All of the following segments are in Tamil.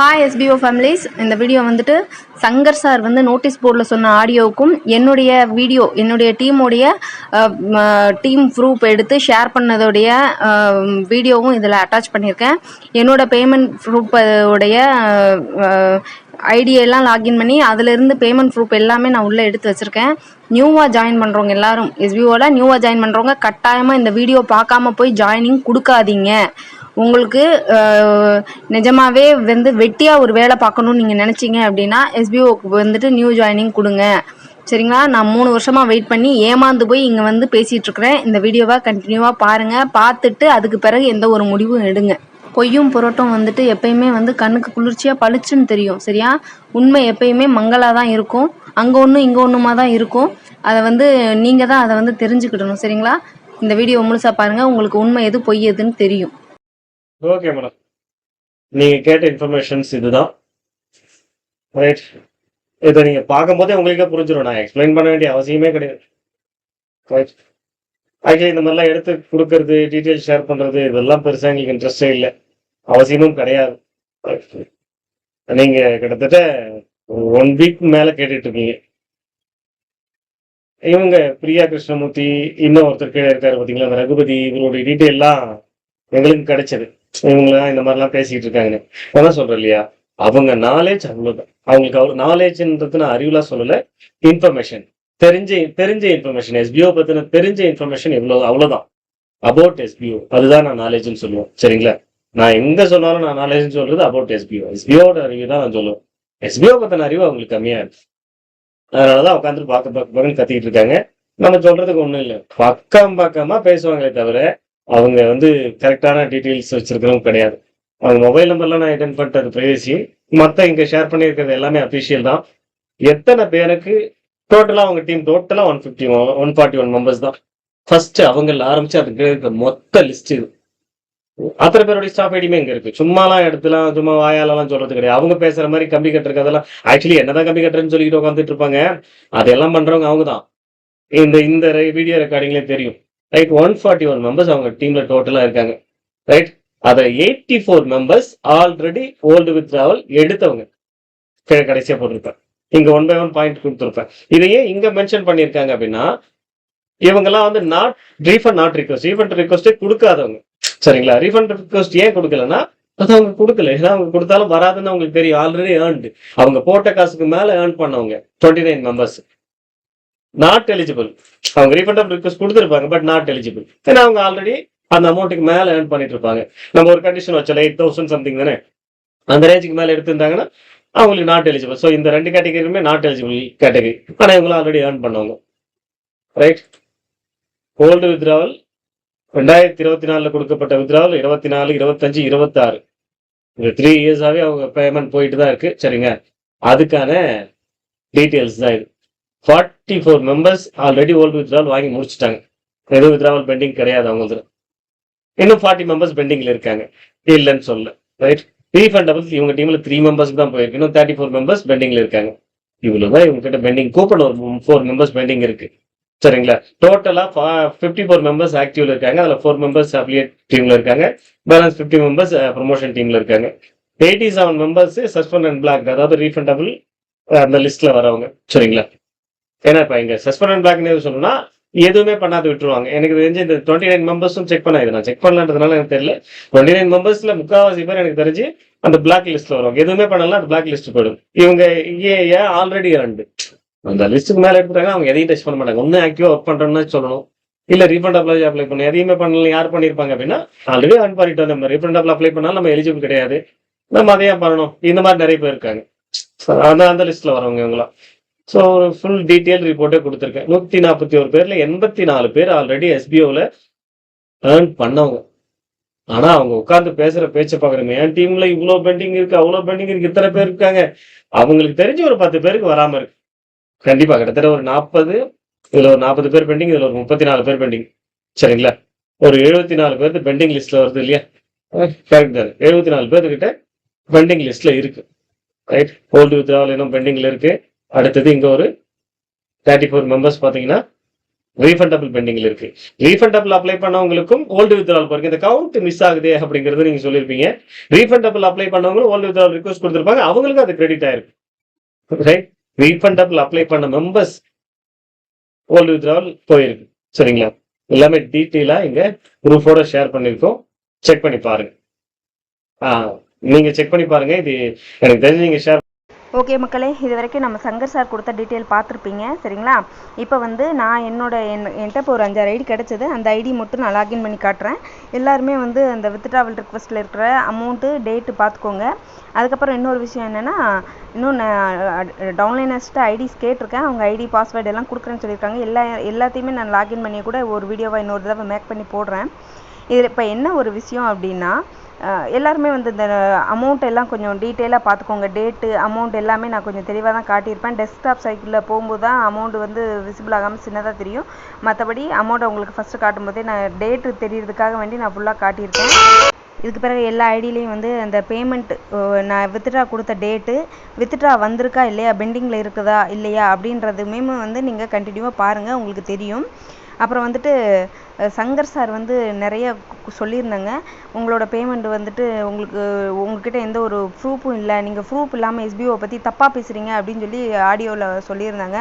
Hi SPO families. இந்த வீடியோ வந்துட்டு சங்கர் சார் வந்து நோட்டீஸ் போர்டில் சொன்ன ஆடியோவுக்கும் என்னுடைய டீம் ப்ரூஃப் எடுத்து ஷேர் பண்ணதோடைய வீடியோவும் இதில் அட்டாச் பண்ணியிருக்கேன். என்னோட பேமெண்ட் ப்ரூஃப் உடைய ஐடியெல்லாம் லாகின் பண்ணி அதிலிருந்து பேமெண்ட் ப்ரூஃப் எல்லாமே நான் உள்ளே எடுத்து வச்சுருக்கேன். நியூவாக ஜாயின் பண்ணுறவங்க எல்லாரும் எஸ்பிஓவில் நியூவாக ஜாயின் பண்ணுறவங்க கட்டாயமாக இந்த வீடியோ பார்க்காம போய் ஜாயினிங் கொடுக்காதீங்க. உங்களுக்கு நிஜமாவே வந்து வெட்டியாக ஒரு வேலை பார்க்கணுன்னு நீங்கள் நினச்சிங்க அப்படின்னா எஸ்பிஓக்கு வந்துட்டு நியூ ஜாயினிங் கொடுங்க. சரிங்களா? நான் 3 வருஷமாக வெயிட் பண்ணி ஏமாந்து போய் இங்கே வந்து பேசிகிட்ருக்கிறேன். இந்த வீடியோவை கண்டினியூவாக பாருங்கள். பார்த்துட்டு அதுக்கு பிறகு எந்த ஒரு முடிவும் எடுங்க. பொய்யும் புரட்டும் வந்துட்டு எப்பயுமே வந்து கண்ணுக்கு குளிர்ச்சியாக பளிச்சுன்னு தெரியும். சரியா? உண்மை எப்பயுமே மங்களாக தான் இருக்கும். அங்கே ஒன்றும் இங்கே ஒன்றுமா தான் இருக்கும். அதை வந்து நீங்கள் தான் அதை வந்து தெரிஞ்சுக்கிடணும். சரிங்களா? இந்த வீடியோ முழுசாக பாருங்கள். உங்களுக்கு உண்மை எது பொய் எதுன்னு தெரியும். ஓகே மேடம், நீங்க கேட்ட இன்ஃபர்மேஷன்ஸ் இதுதான். ரைட், இதை நீங்க பார்க்கும்போதே உங்களுக்கே புரிஞ்சிடும். நான் எக்ஸ்பிளைன் பண்ண வேண்டிய அவசியமே கிடையாது. ரைட், ஆக்சுவலி இந்த மாதிரிலாம் எடுத்து கொடுக்கறது, டீட்டெயில் ஷேர் பண்றது, இதெல்லாம் பெருசாக எங்களுக்கு இன்ட்ரெஸ்டே இல்லை, அவசியமும் கிடையாது. நீங்க கிட்டத்தட்ட 1 வீக் மேல கேட்டுட்டு இருக்கீங்க. இவங்க பிரியா கிருஷ்ணமூர்த்தி, இன்னும் ஒருத்தர் கீழே இருக்காரு பார்த்தீங்களா, அந்த ரகுபதி, இவங்களுடைய டீட்டெயிலாம் எங்களுக்கு கிடைச்சது. இவங்களாம் இந்த மாதிரிலாம் பேசிக்கிட்டு இருக்காங்கன்னு அதான் சொல்றேன் இல்லையா, அவங்க நாலேஜ் அவ்வளவுதான். அவங்களுக்கு அவ்வளவு நாலேஜ்ன்றது நான் அறிவுலாம் சொல்லல, இன்ஃபர்மேஷன் தெரிஞ்ச இன்ஃபர்மேஷன், எஸ்பிஓ பத்தின தெரிஞ்ச இன்ஃபர்மேஷன் எவ்வளவு, அவ்வளவுதான். அபவுட் எஸ்பிஓ, அதுதான் நான் நாலேஜ்னு சொல்லுவேன். சரிங்களா? நான் எங்க சொன்னாலும் நான் நாலேஜ்னு சொல்றது அபவுட் எஸ்பிஓட அறிவு தான் நான் சொல்லுவேன். எஸ்பிஓ பத்தின அறிவு அவங்களுக்கு கம்மியா இருக்கு. அதனாலதான் உட்காந்துட்டு பார்க்க கத்திக்கிட்டு இருக்காங்க. நம்ம சொல்றதுக்கு ஒண்ணும் இல்லை, பக்கமா பேசுவாங்களே தவிர அவங்க வந்து கரெக்டான டீட்டெயில்ஸ் வச்சிருக்கிறவங்க கிடையாது. அவங்க மொபைல் நம்பர்லாம் நான் அட்டென்ட் பண்ணிட்டது பிரைவசி. மற்ற இங்க ஷேர் பண்ணியிருக்கிறது எல்லாமே அஃபிஷியல் தான். எத்தனை பேருக்கு டோட்டலா அவங்க டீம் டோட்டலா 141 மெம்பர்ஸ் தான். ஃபர்ஸ்ட் அவங்க ஆரம்பிச்சு அதுக்கு இருக்க மொத்த லிஸ்ட் இது. அத்தனை பேருடைய ஸ்டாஃப் ஐடியுமே இங்க இருக்கு. சும்மாலாம் எடுத்துலாம் சும்மா வாயாலலாம் சொல்றது கிடையாது. அவங்க பேசுற மாதிரி கம்பி கட்டுறது அதெல்லாம் ஆக்சுவலி என்னதான் கம்பி கட்டுறேன்னு சொல்லிட்டு உட்காந்துட்டு இருப்பாங்க. அதெல்லாம் பண்றவங்க அவங்க தான். இந்த வீடியோ ரெக்கார்டிங்லேயே தெரியும். ரைட், 141 மெம்பர்ஸ் அவங்க டீம்ல டோட்டலா இருக்காங்க. ரைட், அதை 84 மெம்பர்ஸ் ஆல்ரெடி ஓல்டு வித்ட்ராவல் எடுத்தவங்க கடைசியா போட்டிருப்பேன். இங்க 1 by 1 பாயிண்ட் கொடுத்துருப்பேன். இதையே இங்க மென்ஷன் பண்ணியிருக்காங்க அப்படின்னா இவங்கெல்லாம் வந்து ரீஃபண்ட் ரிக்வஸ்டே கொடுக்காதவங்க. சரிங்களா? ரீஃபண்ட் ரிக்வஸ்ட் ஏன் கொடுக்கலன்னா அது அவங்க கொடுக்கல. ஏன்னா அவங்க கொடுத்தாலும் வராதுன்னு அவங்களுக்கு தெரியும். ஆல்ரெடி ஏர்ன்டு, அவங்க போட்ட காசுக்கு மேல ஏர்ன் பண்ணவங்க 29 மெம்பர்ஸ் நாட் எலிஜிபிள். அவங்க ரீஃபண்ட் ஆஃப் ரிக்வஸ்ட் கொடுத்துருப்பாங்க, பட் நாட் எலிஜிபிள். ஏன்னா அவங்க ஆல்ரெடி அந்த அமௌண்ட்டுக்கு மேல ஏர்ன் பண்ணிட்டு இருப்பாங்க. நம்ம ஒரு கண்டிஷன் வச்சோம், 8,000 சம்திங் தானே, அந்த ரேஞ்சுக்கு மேல எடுத்திருந்தாங்கன்னா அவங்களுக்கு நாட் எலிஜிபிள். ஸோ இந்த 2 கேட்டகரியுமே நாட் எலிஜிபிள் கேட்டகரி. ஆனால் இவங்களும் ஆல்ரெடி ஏர்ன் பண்ணவங்க. ரைட், ஓல்டு வித்ராவல் 2024 கொடுக்கப்பட்ட வித்ராவல் 24, 25, 26 இந்த 3 இயர்ஸாவே அவங்க பேமெண்ட் போயிட்டு தான் இருக்கு. சரிங்க, அதுக்கான டீட்டெயில்ஸ் தான் இது. 44 மெம்பர்ஸ் ஆல்ரெடி ஓல்டு வித்ட்ராவல் வாங்கி முடிச்சுட்டாங்க. எதுவும் வித்ட்ராவல் பெண்டிங் கிடையாது அவங்களுக்கு. இன்னும் 40 மெம்பர்ஸ் பெண்டிங்ல இருக்காங்க, இல்லைன்னு சொல்ல. ரைட், ரீஃபண்டபிள் இவங்க டீம்ல 3 மெம்பர்ஸ்க்கு தான் போயிருக்கு. இன்னும் 34 மெம்பர்ஸ் பெண்டிங்ல இருக்காங்க. இவ்வளவுதான் இவங்க கிட்ட பெண்டிங். கூப்பன் ஒரு 4 மெம்பர்ஸ் பெண்டிங் இருக்கு. சரிங்களா? டோட்டலா 54 மெம்பர்ஸ் ஆக்டிவ்ல இருக்காங்க. அதுல 4 மெம்பர்ஸ் அஃபிலியேட் டீம்ல இருக்காங்க. பேலன்ஸ் 50 மெம்பர்ஸ் ப்ரொமோஷன் டீம்ல இருக்காங்க. 87 மெம்பர்ஸ் சஸ்பெண்ட் அண்ட் பிளாக், அதாவது ரீஃபண்டபிள் அந்த லிஸ்ட்ல வரவங்க. சரிங்களா? ஏன்னா இப்ப இங்க சஸ்பெண்ட் அண்ட் பிளாக் சொல்லணும்னா எதுவுமே பண்ணாது விட்டுருவாங்க. எனக்கு தெரிஞ்சு இந்த 29 மெம்பர்ஸும் செக் பண்ண, இது நான் செக் பண்ணலன்றதுனால எனக்கு தெரியல. 29 மெம்பர்ஸ்ல முக்காவாசி பேர் எனக்கு தெரிஞ்சு அந்த பிளாக் லிஸ்ட்ல வருவாங்க. எதுவுமே பண்ணலாம், அந்த பிளாக் லிஸ்ட் போயிடும். இவங்க ஏன் ஆல்ரெடி ஏர்ன்டு அந்த லிஸ்ட்டுக்கு மேல எடுத்துட்டாங்க. அவங்க எதையும் டச் பண்ண மாட்டாங்க. ஒன்னும் ஆக்டிவா ஒர்க் பண்றோம்னு சொல்லணும், இல்ல ரீஃபண்ட் அப்ளை பண்ண எதையுமே பண்ணல. யார் பண்ணிருப்பாங்க அப்படின்னா ஆல்ரெடி ஏர்ன் பண்ணிட்டு நம்ம ரீஃபண்ட் அப்ளை பண்ணாலும் நம்ம எலிஜிபிள் கிடையாது, நம்ம அதையும் பண்ணணும். இந்த மாதிரி நிறைய பேர் இருக்காங்க. அந்த லிஸ்ட்ல வரவங்க இவங்களாம். ஸோ ஒரு ஃபுல் டீட்டெயில் ரிப்போர்ட்டே கொடுத்துருக்கேன். 141 பேர்ல 84 பேர் ஆல்ரெடி எஸ்பிஓவில் ஏர்ன் பண்ணவங்க. ஆனா அவங்க உட்காந்து பேசுற பேச்சை பாக்குறோமே, என் டீம்ல இவ்வளவு பெண்டிங் இருக்கு, அவ்வளவு பெண்டிங் இருக்கு, இத்தனை பேர் இருக்காங்க. அவங்களுக்கு தெரிஞ்சு ஒரு 10 பேருக்கு வராம இருக்கு. கண்டிப்பா கிட்டத்தட்ட ஒரு 40, இதுல ஒரு 40 பேர் பெண்டிங், இதுல ஒரு 34 பேர் பெண்டிங். சரிங்களா? ஒரு 74 பேருக்கு பெண்டிங் லிஸ்ட்ல வருது இல்லையா? கரெக்ட் தான். 74 பேர்கிட்ட பெண்டிங் லிஸ்ட்ல இருக்கு. ரைட், ஓல்டு வித்ட்ராவல் இன்னும் பெண்டிங்ல இருக்கு. அடுத்தது இங்க ஒரு 34 மெம்பர்ஸ் பாத்தீங்கன்னா ரீஃபண்டபிள் பெண்டிங்ல இருக்கு. ரீஃபண்டபிள் அப்ளை பண்ணவங்களுக்கும் ஓல்டு வித்ட்ராவல் பாருங்க, இந்த கவுண்ட் மிஸ் ஆகுதே அப்படிங்கறது நீங்க சொல்லிருப்பீங்க. ரீஃபண்டபிள் அப்ளை பண்ணவங்களும் ஓல்டு வித்ட்ராவல் ரிக்வெஸ்ட் கொடுத்திருப்பாங்க, அவங்களுக்கு அது கிரெடிட் ஆயிருக்கு. ரைட், ரீஃபண்டபிள் அப்ளை பண்ண மெம்பர்ஸ் ஓல்டு வித்ட்ராவல் போயிருக்கு. சரிங்களா, எல்லாமே டீட்டெயிலா இங்க ப்ரூஃபோட ஷேர் பண்ணிருக்கோம். செக் பண்ணி பாருங்க. நீங்க செக் பண்ணி பாருங்க. இது எனக்கு தெரிஞ்சு நீங்க ஷேர். ஓகே மக்களே, இது வரைக்கும் நம்ம சங்கர் சார் கொடுத்த டீட்டெயில் பார்த்துருப்பீங்க. சரிங்களா, இப்போ வந்து நான் என்கிட்ட இப்போ ஒரு 5-6 ஐடி கிடச்சிது. அந்த ஐடி மட்டும் நான் லாகின் பண்ணி காட்டுறேன். எல்லாருமே வந்து அந்த வித்ட்ராவல் ரிக்வெஸ்ட்டில் இருக்கிற அமௌண்ட்டு டேட்டு பார்த்துக்கோங்க. அதுக்கப்புறம் இன்னொரு விஷயம் என்னென்னா, இன்னும் நான் டவுன்லைனர்ஸ்ட்டு ஐடிஸ் கேட்டிருக்கேன். அவங்க ஐடி பாஸ்வேர்டு எல்லாம் கொடுக்குறேன்னு சொல்லியிருக்காங்க. எல்லாத்தையுமே நான் லாகின் பண்ணி கூட ஒரு வீடியோவாக இன்னொரு தடவை மேக் பண்ணி போடுறேன். இதில் இப்போ என்ன ஒரு விஷயம் அப்படின்னா, எல்லாருமே வந்து இந்த அமௌண்ட் எல்லாம் கொஞ்சம் டீட்டெயிலாக பார்த்துக்கோங்க. டேட்டு அமௌண்ட் எல்லாமே நான் கொஞ்சம் தெளிவாக தான் காட்டியிருப்பேன். டெஸ்க்டாப் சைக்கிளில் போகும்போது தான் அமௌண்ட்டு வந்து விசிபிள் ஆகாமல் சின்னதாக தெரியும். மற்றபடி அமௌண்ட்டை உங்களுக்கு ஃபஸ்ட்டு காட்டும்போதே நான் டேட்டு தெரியறதுக்காக வேண்டி நான் ஃபுல்லாக காட்டியிருக்கேன். இதுக்கு பிறகு எல்லா ஐடியிலையும் வந்து அந்த பேமெண்ட் நான் வித்ட்ரா கொடுத்த டேட்டு, வித்ட்ரா வந்திருக்கா இல்லையா, பெண்டிங்கில் இருக்குதா இல்லையா அப்படின்றதுமே வந்து நீங்கள் கண்டினியூவாக பாருங்கள், உங்களுக்கு தெரியும். அப்புறம் வந்துட்டு சங்கர் சார் வந்து நிறைய சொல்லியிருந்தாங்க, உங்களோட பேமெண்ட் வந்துட்டு உங்ககிட்ட எந்த ஒரு ப்ரூஃபும் இல்லை, நீங்கள் ப்ரூஃப் இல்லாமல் எஸ்பிஓ பற்றி தப்பாக பேசுகிறீங்க அப்படின்னு சொல்லி ஆடியோவில் சொல்லியிருந்தாங்க.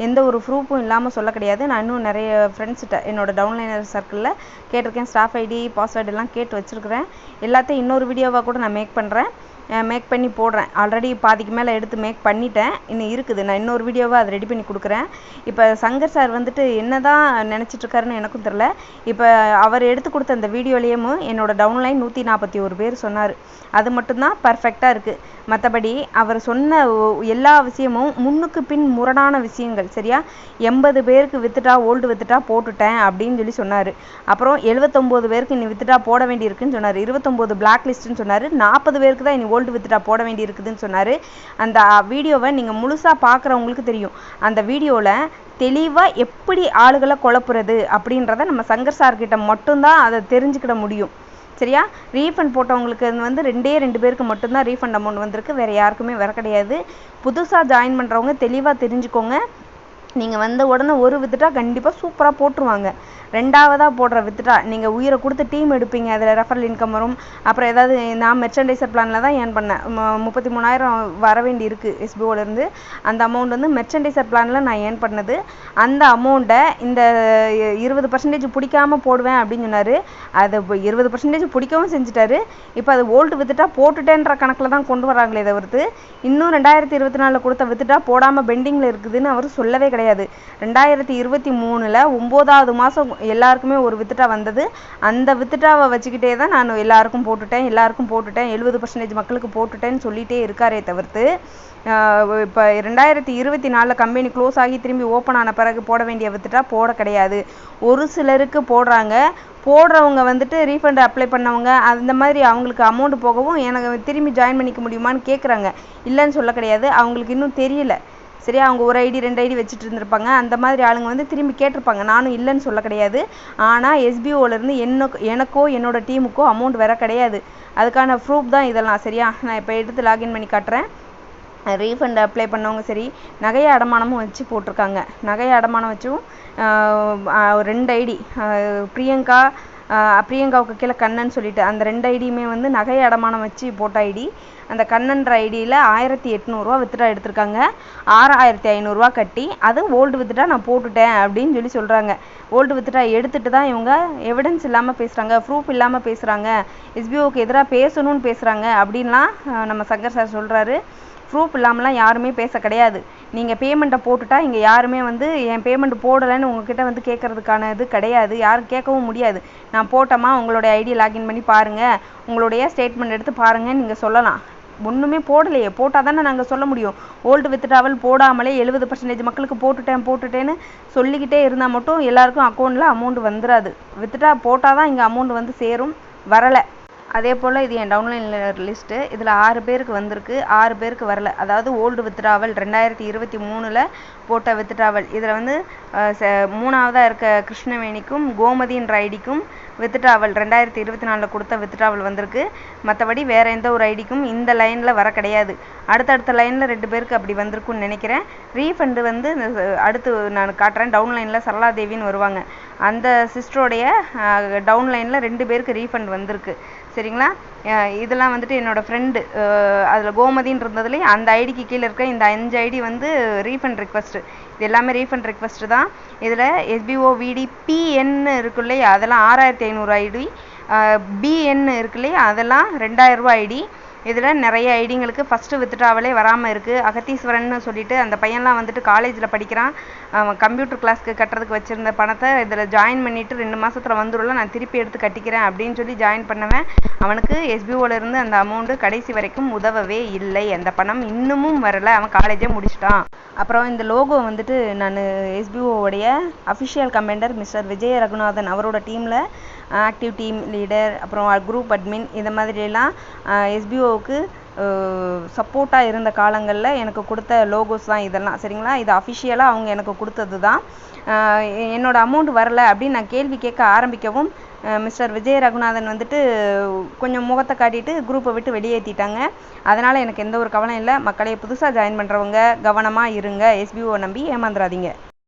எந்த ஒரு ப்ரூஃபும் இல்லாமல் சொல்ல கிடையாது. நான் இன்னும் நிறைய ஃப்ரெண்ட்ஸ்கிட்ட என்னோட டவுன்லைனர் சர்க்கிளில் கேட்டிருக்கேன். ஸ்டாஃப் ஐடி பாஸ்வேர்டு எல்லாம் கேட்டு வச்சுருக்கிறேன். எல்லாத்தையும் இன்னொரு வீடியோவாக கூட நான் மேக் பண்ணி போடுறேன். ஆல்ரெடி பாதிக்கு மேலே எடுத்து மேக் பண்ணிட்டேன், இன்னும் இருக்குது. நான் இன்னொரு வீடியோவை அதை ரெடி பண்ணி கொடுக்குறேன். இப்போ சங்கர் சார் வந்துட்டு என்ன தான் நினச்சிட்ருக்காருன்னு எனக்கும் தெரில. இப்போ அவர் எடுத்து கொடுத்த அந்த வீடியோலேயும் என்னோட டவுன்லைன் 141 பேர் சொன்னார். அது மட்டும்தான் பர்ஃபெக்டாக இருக்குது. மற்றபடி அவர் சொன்ன எல்லா விஷயமும் முன்னுக்கு பின் முரணான விஷயங்கள். சரியா, 80 பேருக்கு வித்துட்டா ஓல்டு வித்துட்டா போட்டுட்டேன் அப்படின்னு சொல்லி சொன்னார். அப்புறம் 79 பேருக்கு இனி வித்துட்டா போட வேண்டியிருக்குன்னு சொன்னார். 29 பிளாக் லிஸ்ட்டுன்னு சொன்னார். 40 பேருக்கு தான் இனி ஓல்டு வித்துட்டா போட வேண்டி இருக்குதுன்னு சொன்னார். அந்த வீடியோவை நீங்கள் முழுசாக பார்க்குறவங்களுக்கு தெரியும். அந்த வீடியோவில் தெளிவாக எப்படி ஆளுகளை குழப்புறது அப்படின்றத நம்ம சங்கர் சார்கிட்ட மட்டும்தான் அதை தெரிஞ்சுக்கிட முடியும். சரியா, ரீஃபண்ட் போட்டவங்களுக்கு வந்து 2 பேருக்கு மட்டும்தான் ரீஃபண்ட் அமௌண்ட் வந்திருக்கு, வேறு யாருக்குமே வர கிடையாது. புதுசாக ஜாயின் பண்ணுறவங்க தெளிவாக தெரிஞ்சுக்கோங்க. நீங்கள் வந்த உடனே ஒரு வித்துட்டா கண்டிப்பாக சூப்பராக போட்டுருவாங்க. ரெண்டாவதாக போடுற வித்துட்டா நீங்கள் உயிரை கொடுத்து டீம் எடுப்பீங்க, அதில் ரெஃபரல் இன்கம் வரும். அப்புறம் ஏதாவது நான் மெர்ச்சன்டைசர் பிளானில் தான் ஏர்ன் பண்ணேன். 33,000 வர வேண்டி இருக்குது எஸ்பிஓலேருந்து. அந்த அமௌண்ட் வந்து மெர்ச்சன்டைசர் பிளானில் நான் ஏர்ன் பண்ணது. அந்த அமௌண்ட்டை இந்த 20% பிடிக்காமல் போடுவேன் அப்படின்னு சொன்னார். அதை 20% பிடிக்கவும் செஞ்சுட்டாரு. இப்போ அது ஓல்டு வித்துட்டா போட்டுட்டேன்ற கணக்கில் தான் கொண்டு வராங்களே தவிர்த்து இன்னும் 2024 கொடுத்த வித்துட்டா போடாமல் பெண்டிங்கில் இருக்குதுன்னு அவர் சொல்லவே கிடையாது. 2023 9வது மாதம் எல்லாருக்குமே ஒரு வித்துட்டா வந்தது. அந்த வித்துட்டாவை வச்சுக்கிட்டே தான் நான் எல்லாருக்கும் போட்டுட்டேன் 70% மக்களுக்கு போட்டுட்டேன்னு சொல்லிகிட்டே இருக்காரே தவிர்த்து இப்போ 2024 கம்பெனி க்ளோஸ் ஆகி திரும்பி ஓப்பன் ஆன பிறகு போட வேண்டிய வித்துட்டா போட கிடையாது. ஒரு சிலருக்கு போடுறாங்க. போடுறவங்க வந்துட்டு ரீஃபண்ட் அப்ளை பண்ணவங்க அந்த மாதிரி அவங்களுக்கு அமௌண்ட் போகவும் எனக்கு திரும்பி ஜாயின் பண்ணிக்க முடியுமான்னு கேட்குறாங்க. இல்லைன்னு சொல்ல கிடையாது, அவங்களுக்கு இன்னும் தெரியல. சரியா, அவங்க ஒரு ஐடி 2 ஐடி வச்சுட்டு இருந்திருப்பாங்க. அந்த மாதிரி ஆளுங்க வந்து திரும்பி கேட்டிருப்பாங்க. நானும் இல்லைன்னு சொல்ல கிடையாது. ஆனால் எஸ்பிஓலேருந்து எனக்கோ என்னோட டீமுக்கோ அமௌண்ட் வர கிடையாது. அதுக்கான ப்ரூஃப் தான் இதெல்லாம். சரியா, நான் இப்போ எடுத்து லாகின் பண்ணி காட்டுறேன். ரீஃபண்ட் அப்ளை பண்ணவங்க சரி, நகையை அடமானமும் வச்சு போட்டிருக்காங்க. நகையை அடமானம் வச்சும் 2 ஐடி பிரியங்காவுக்கு கீழே கண்ணன் சொல்லிட்டு அந்த 2 ஐடியுமே வந்து நகையை அடமானம் வச்சு போட்ட ஐடி. அந்த கண்ணன்ற ஐடியில் 1800 வித்துட்டா எடுத்திருக்காங்க. 6500 கட்டி அது ஓல்டு வித்துட்டா நான் போட்டுட்டேன் அப்படின்னு சொல்லி சொல்கிறாங்க. ஓல்டு வித்துட்டா எடுத்துட்டு தான் இவங்க எவிடன்ஸ் இல்லாமல் பேசுகிறாங்க, ப்ரூஃப் இல்லாமல் பேசுகிறாங்க, எஸ்பிஓக்கு எதிராக பேசணும்னு பேசுகிறாங்க அப்படின்லாம் நம்ம சங்கர் சார் சொல்கிறாரு. ப்ரூஃப் இல்லாமலாம் யாருமே பேச கிடையாது. நீங்கள் பேமெண்ட்டை போட்டுட்டா இங்கே யாருமே வந்து என் பேமெண்ட் போடலைன்னு உங்ககிட்ட வந்து கேட்குறதுக்கான இது கிடையாது. யாரும் கேட்கவும் முடியாது. நான் போட்டோமா உங்களுடைய ஐடியை லாகின் பண்ணி பாருங்கள், உங்களுடைய ஸ்டேட்மெண்ட் எடுத்து பாருங்கன்னு நீங்கள் சொல்லலாம். ஒன்றுமே போடலையே, போட்டால் தானே நாங்கள் சொல்ல முடியும். ஓல்டு வித்ட்ராவல் போடாமலே 70% மக்களுக்கு போட்டுட்டேன்னு சொல்லிக்கிட்டே இருந்தால் மட்டும் எல்லாருக்கும் அக்கௌண்ட்டில் அமௌண்ட் வந்துடாது. வித்ட்ரா போட்டால் தான் இங்கே அமௌண்ட் வந்து சேரும், வரலை. அதே போல் இது என் டவுன்லைனர் லிஸ்ட்டு. இதில் 6 பேருக்கு வந்திருக்கு, 6 பேருக்கு வரல. அதாவது ஓல்டு வித்ட்ராவல் 2023 போட்ட வித்ட்ராவல். இதில் வந்து 3ஆவதாக இருக்க கிருஷ்ணவேணிக்கும் கோமதின்ற ஐடிக்கும் வித்ட்ராவல் 2024 கொடுத்த வித்ட்ராவல் வந்திருக்கு. மற்றபடி வேறு எந்த ஒரு ஐடிக்கும் இந்த லைனில் வர கிடையாது. அடுத்தடுத்த லைனில் 2 பேருக்கு அப்படி வந்திருக்குன்னு நினைக்கிறேன். ரீஃபண்டு வந்து அடுத்து நான் காட்டுறேன். டவுன் லைனில் சரளாதேவின்னு வருவாங்க. அந்த சிஸ்டருடைய டவுன் லைனில் 2 பேருக்கு ரீஃபண்ட் வந்திருக்கு. சரிங்களா? இதெல்லாம் வந்துட்டு என்னோடய ஃப்ரெண்டு அதில் கோமதின்னு இருந்ததுலேயே அந்த ஐடிக்கு கீழே இருக்க இந்த 5 ஐடி வந்து ரீஃபண்ட் ரிக்வஸ்ட்டு. இது எல்லாமே ரீஃபண்ட் ரிக்வஸ்ட்டு தான். இதில் SBO VD PN இருக்கு இல்லையா, அதெல்லாம் 6500 ஐடி. BN இருக்கு இல்லையா, அதெல்லாம் 2000 ரூபா ஐடி. இதில் நிறைய ஐடிங்களுக்கு ஃபஸ்ட்டு வித்ட்ராவலே வராமல் இருக்குது. அகத்தீஸ்வரன் சொல்லிட்டு அந்த பையன்லாம் வந்துட்டு காலேஜில் படிக்கிறான். அவன் கம்ப்யூட்டர் கிளாஸ்க்கு கட்டுறதுக்கு வச்சுருந்த பணத்தை இதில் ஜாயின் பண்ணிவிட்டு 2 மாதத்தில் வந்துடும்ல, நான் திருப்பி எடுத்து கட்டிக்கிறேன் அப்படின்னு சொல்லி ஜாயின் பண்ணுவேன். அவனுக்கு SBOலேருந்து அந்த அமௌண்ட்டு கடைசி வரைக்கும் உதவவே இல்லை. அந்த பணம் இன்னமும் வரலை. அவன் காலேஜே முடிச்சிட்டான். அப்புறம் இந்த லோகோ வந்துட்டு நான் SBOவுடைய official commenter mister Vijaya Raghunathan அவரோட டீமில் ஆக்டிவ் டீம் லீடர், அப்புறம் குரூப் அட்மின், இந்த மாதிரியெல்லாம் SBOவுக்கு சப்போர்ட்டாக இருந்த காலங்களில் எனக்கு கொடுத்த லோகோஸ் தான் இதெல்லாம். சரிங்களா? இது அஃபிஷியலாக அவங்க எனக்கு கொடுத்தது தான். என்னோடய அமௌண்ட் வரலை அப்படின்னு நான் கேள்வி கேட்க ஆரம்பிக்கவும் மிஸ்டர் விஜய ரகுநாதன் வந்துட்டு கொஞ்சம் முகத்தை காட்டிட்டு குரூப்பை விட்டு வெளியேற்றிட்டாங்க. அதனால் எனக்கு எந்த ஒரு கவலை இல்லை. மக்களே, புதுசாக ஜாயின் பண்ணுறவங்க கவனமாக இருங்க. SBO நம்பி ஏமாந்துடாதீங்க.